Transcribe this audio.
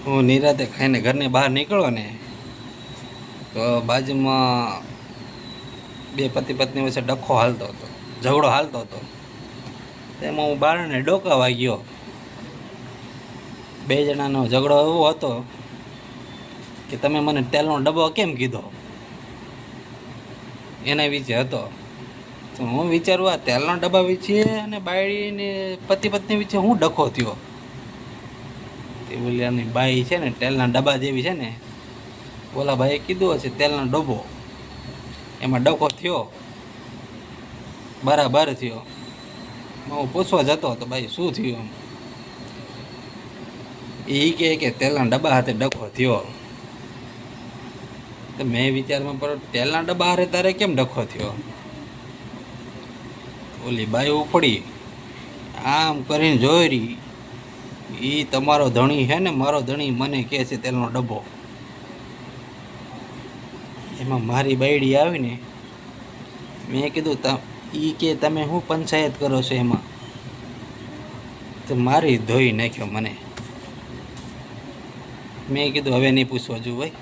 હું નિરાતે ખાઈને ઘરની બહાર નીકળો ને તો બાજુમાં બે પતિ પત્ની વચ્ચે ડખો હાલતો હતો, ઝઘડો હાલતો હતો. તેમાં હું બારણે ડોકાવા ગયો. બે જણાનો ઝઘડો એવો હતો કે તમે મને તેલનો ડબ્બો કેમ કીધો, એના વિશે હતો. તો હું વિચારું આ તેલના ડબ્બા વિશે અને બાયડીને પતિ પત્ની વિશે હું ડખો થયો. તે બોલ્યાની બાઈ છે ને તેલના ડબ્બા જેવી છે ને, ઓલા ભાઈએ કીધું હશે તેલનો ડબ્બો, એમાં ડખો થયો, બરાબર થયો. હું પૂછવા જતો હતો ભાઈ શું થયું એમ. એ કે તેલના ડબ્બા હાથે ડખો થયો. તો મેં વિચારમાં પડો તેલના ડબ્બા હારે તારે કેમ ડખો થયો. ઓલી બાઈ ઉપડી આમ કરીને જોઈ રહી, એ તમારો ધણી છે ને, મારો ધણી મને કહે છે તેલનો ડબ્બો. એમાં મારી બાયડી આવીને મેં કીધું એ કે તમે શું પંચાયત કરો છો એમાં, તો મારી ધોઈ નાખ્યો મને. મેં કીધું હવે નહીં પૂછવા જો ભાઈ.